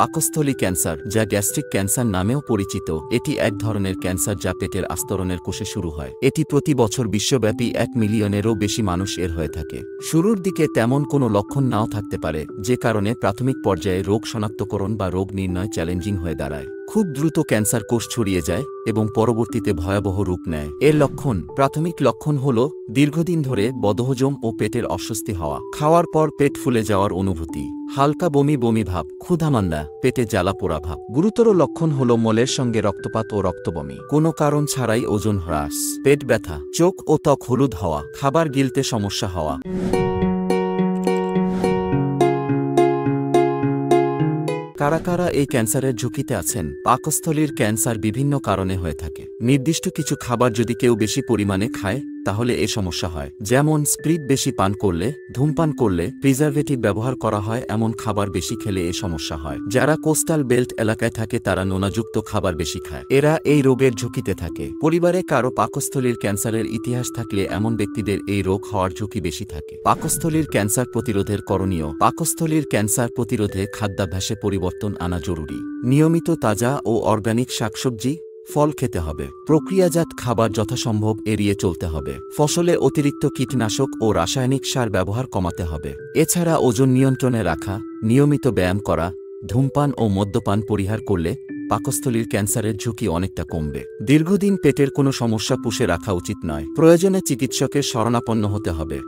পাকস্থলী ক্যান্সার, যা gastric cancer নামেও পরিচিত, এটি এক ধরনের ক্যান্সার যা পেটের আস্তরণের কোষে শুরু হয়। এটি প্রতি বছর বিশ্বব্যাপী 1 মিলিয়নেরও বেশি মানুষ এর হয়ে থাকে। শুরুর দিকে তেমন কোনো লক্ষণ নাও থাকতে পারে, যে কারণে প্রাথমিক পর্যায়ে রোগ শনাক্তকরণ বা রোগ নির্ণয় চ্যালেঞ্জিং হয়ে দাঁড়ায়। খুব দ্রুত ক্যান্সার কোষ ছড়িয়ে যায় এবং পরবর্তীতে ভয়াবহ রূপ নেয়। এর লক্ষণ, প্রাথমিক লক্ষণ হল দীর্ঘদিন ধরে বদহজম ও পেটের অস্বস্তি হওয়া, খাওয়ার পর পেট ফুলে যাওয়ার অনুভূতি, হালকা বমি বমি ভাব, ক্ষুধামান্দা, পেটে জ্বালা পোড়া ভাব। গুরুতর লক্ষণ হল মলের সঙ্গে রক্তপাত ও রক্তবমি, কোনো কারণ ছাড়াই ওজন হ্রাস, পেট ব্যথা, চোখ ও ত্বক হলুদ হওয়া, খাবার গিলতে সমস্যা হওয়া। কারা কারা এই ক্যান্সারের ঝুঁকিতে আছেন? পাকস্থলীর ক্যান্সার বিভিন্ন কারণে হয়ে থাকে। নির্দিষ্ট কিছু খাবার যদি কেউ বেশি পরিমাণে খায় তাহলে এ সমস্যা হয়, যেমন স্প্রিট বেশি পান করলে, ধূমপান করলে, প্রিজারভেটিভ ব্যবহার করা হয় এমন খাবার বেশি খেলে এ সমস্যা হয়। যারা কোস্টাল বেল্ট এলাকায় থাকে তারা নোনাযুক্ত খাবার বেশি খায়, এরা এই রোগের ঝুঁকিতে থাকে। পরিবারে কারো পাকস্থলীর ক্যান্সারের ইতিহাস থাকলে এমন ব্যক্তিদের এই রোগ হওয়ার ঝুঁকি বেশি থাকে। পাকস্থলীর ক্যান্সার প্রতিরোধের করণীয়। পাকস্থলীর ক্যান্সার প্রতিরোধে খাদ্যাভ্যাসে পরিবর্তন আনা জরুরি। নিয়মিত তাজা ও অর্গানিক শাকসবজি, ফল খেতে হবে। প্রক্রিয়াজাত খাবার যথাসম্ভব এড়িয়ে চলতে হবে। ফসলে অতিরিক্ত কীটনাশক ও রাসায়নিক সার ব্যবহার কমাতে হবে। এছাড়া ওজন নিয়ন্ত্রণে রাখা, নিয়মিত ব্যায়াম করা, ধূমপান ও মদ্যপান পরিহার করলে পাকস্থলীর ক্যান্সারের ঝুঁকি অনেকটা কমবে। দীর্ঘদিন পেটের কোনো সমস্যা পুষে রাখা উচিত নয়। প্রয়োজনে চিকিৎসকের শরণাপন্ন হতে হবে।